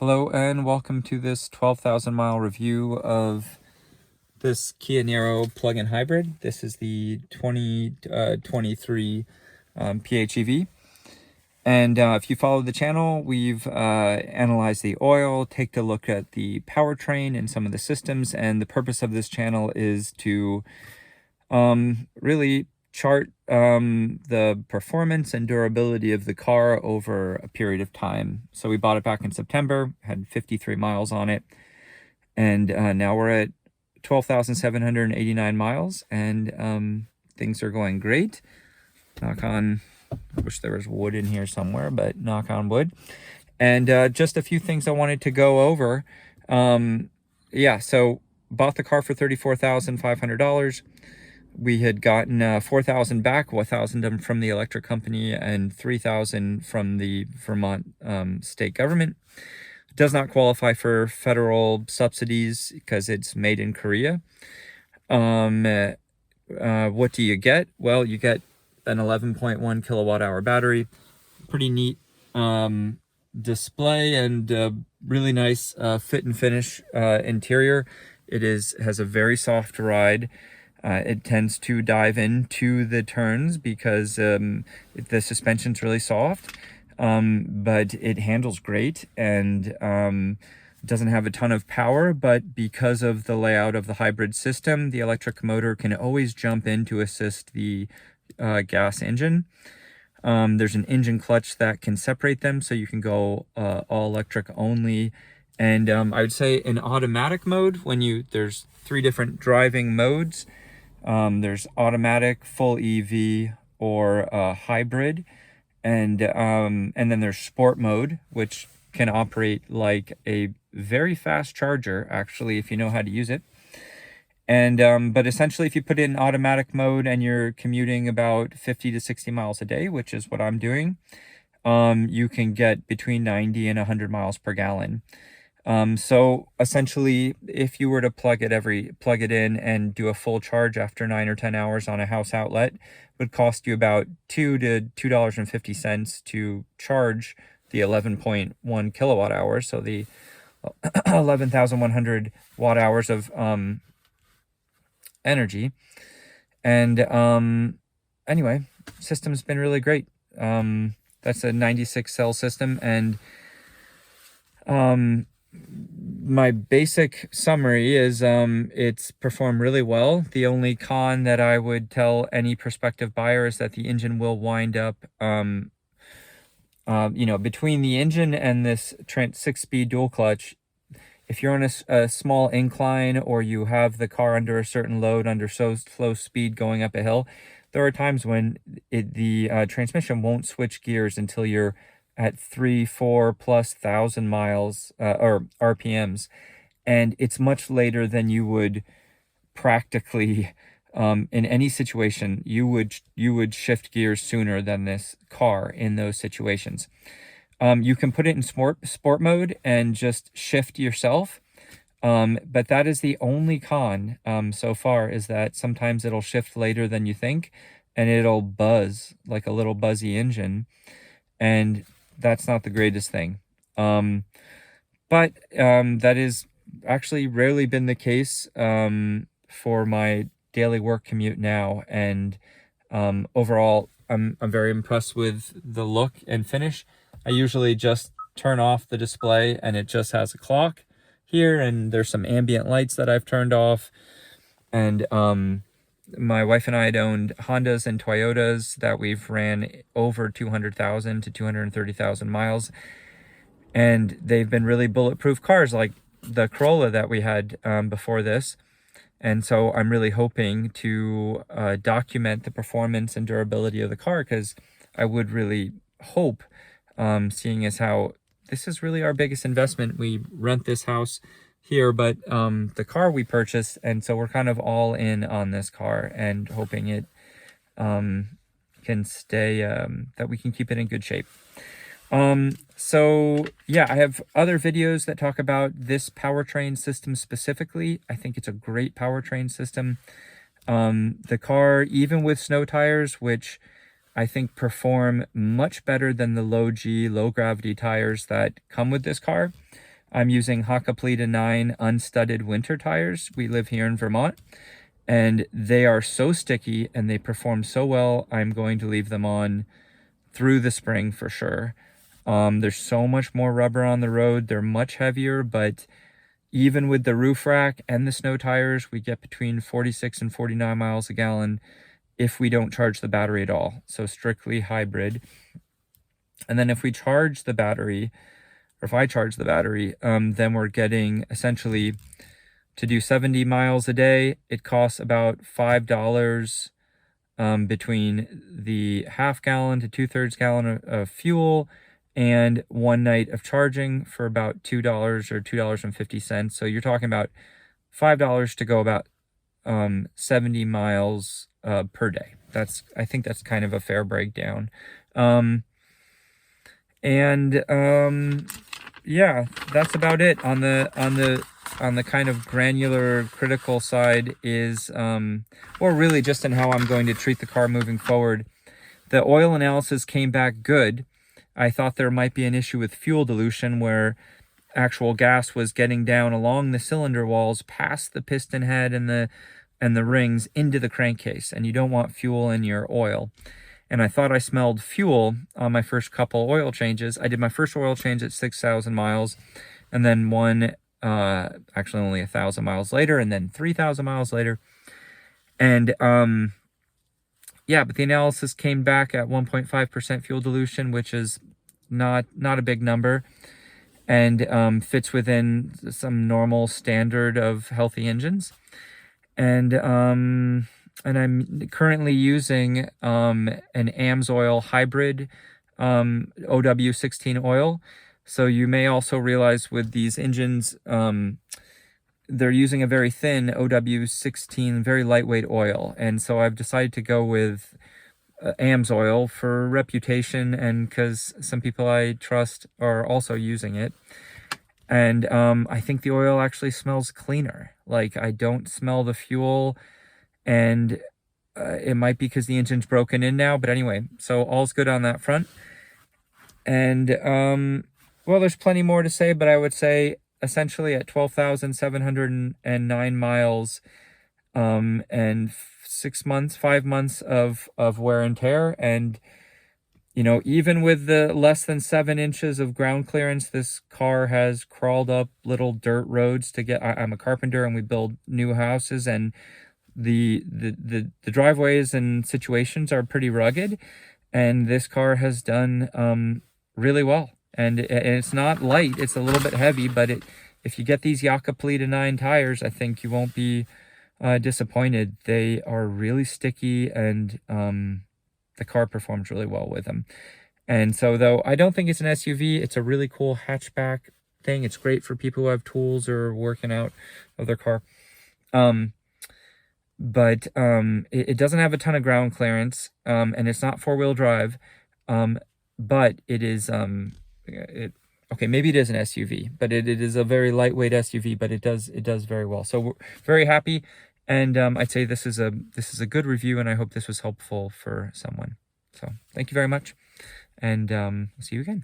Hello and welcome to this 12,000 mile review of this Kia Niro plug-in hybrid. This is the 2023 PHEV. And if you follow the channel, we've analyzed the oil, take a look at the powertrain and some of the systems. And the purpose of this channel is to really chart the performance and durability of the car over a period of time. So we bought it back in September, had 53 miles on it, and now we're at 12,789 miles, and things are going great. Knock on, I wish there was wood in here somewhere, but knock on wood. And just a few things I wanted to go over. So bought the car for $34,500. We had gotten $4,000 back, $1,000 from the electric company and $3,000 from the Vermont state government. It does not qualify for federal subsidies because it's made in Korea. What do you get? Well, you get an 11.1 kilowatt hour battery, pretty neat display, and really nice fit and finish interior. It has a very soft ride. It tends to dive into the turns because the suspension's really soft, but it handles great, and doesn't have a ton of power, but because of the layout of the hybrid system, the electric motor can always jump in to assist the gas engine. There's an engine clutch that can separate them, so you can go all electric only. And I would say in automatic mode, there's 3 different driving modes. There's automatic, full EV, or hybrid, and then there's sport mode, which can operate like a very fast charger, actually, if you know how to use it. And but essentially, if you put it in automatic mode and you're commuting about 50 to 60 miles a day, which is what I'm doing, you can get between 90 and 100 miles per gallon. So essentially, if you were to plug it in and do a full charge after 9 or 10 hours on a house outlet, would cost you about $2 to $2.50 to charge the 11.1 kilowatt hours. So the 11,100 watt hours of energy. And anyway, system's been really great. That's a 96 cell system, and my basic summary is it's performed really well. The only con that I would tell any prospective buyer is that the engine will wind up between the engine and this 6-speed dual clutch. If you're on a small incline, or you have the car under a certain load, under so slow speed going up a hill, there are times when the transmission won't switch gears until you're at 3,000-4,000+ miles or RPMs, and it's much later than you would practically in any situation. You would shift gears sooner than this car in those situations. You can put it in sport mode and just shift yourself, but that is the only con so far, is that sometimes it'll shift later than you think, and it'll buzz like a little buzzy engine, and that's not the greatest thing. But that is actually rarely been the case for my daily work commute now, and overall I'm very impressed with the look and finish. I usually just turn off the display and it just has a clock here, and there's some ambient lights that I've turned off. And my wife and I had owned Hondas and Toyotas that we've ran over 200,000 to 230,000 miles, and they've been really bulletproof cars, like the Corolla that we had before this. And so I'm really hoping to document the performance and durability of the car, because I would really hope, seeing as how this is really our biggest investment. We rent this house here, but the car we purchased, and so we're kind of all in on this car and hoping it can stay, that we can keep it in good shape. So yeah, I have other videos that talk about this powertrain system specifically. I think it's a great powertrain system. The car, even with snow tires, which I think perform much better than the low G, low gravity tires that come with this car, I'm using Hakkapeliitta 9 unstudded winter tires. We live here in Vermont, and they are so sticky and they perform so well. I'm going to leave them on through the spring for sure. There's so much more rubber on the road. They're much heavier, but even with the roof rack and the snow tires, we get between 46 and 49 miles a gallon if we don't charge the battery at all. So strictly hybrid. And then if we charge the battery, or if I charge the battery, then we're getting essentially, to do 70 miles a day, it costs about $5 between the half gallon to 2/3 gallon of fuel and 1 night of charging for about $2 or $2.50. So you're talking about $5 to go about 70 miles per day. I think that's kind of a fair breakdown. Yeah, that's about it on the kind of granular critical side is, or really just in how I'm going to treat the car moving forward. The oil analysis came back good. I thought there might be an issue with fuel dilution where actual gas was getting down along the cylinder walls past the piston head and the rings into the crankcase, and you don't want fuel in your oil. And I thought I smelled fuel on my first couple oil changes. I did my first oil change at 6,000 miles, and then one actually only 1,000 miles later, and then 3,000 miles later. And yeah, but the analysis came back at 1.5% fuel dilution, which is not a big number, and fits within some normal standard of healthy engines. And I'm currently using an AMSOIL hybrid OW16 oil. So you may also realize with these engines, they're using a very thin OW16, very lightweight oil. And so I've decided to go with AMSOIL for reputation and because some people I trust are also using it. And I think the oil actually smells cleaner. Like, I don't smell the fuel, and it might be because the engine's broken in now. But anyway, so all's good on that front. And well, there's plenty more to say, but I would say essentially at 12,709 miles and 5 months of wear and tear, and you know, even with the less than 7 inches of ground clearance, this car has crawled up little dirt roads to get. I'm a carpenter and we build new houses, and the driveways and situations are pretty rugged, and this car has done really well. And it's not light; it's a little bit heavy, but if you get these Hakkapeliitta 9 tires, I think you won't be disappointed. They are really sticky, and the car performs really well with them. And so, though I don't think it's an SUV, it's a really cool hatchback thing. It's great for people who have tools or working out of their car. But it doesn't have a ton of ground clearance, and it's not 4-wheel drive. But it is, okay, maybe it is an SUV, but it is a very lightweight SUV, but it does very well. So we're very happy. And I'd say this is a good review, and I hope this was helpful for someone. So thank you very much, and see you again.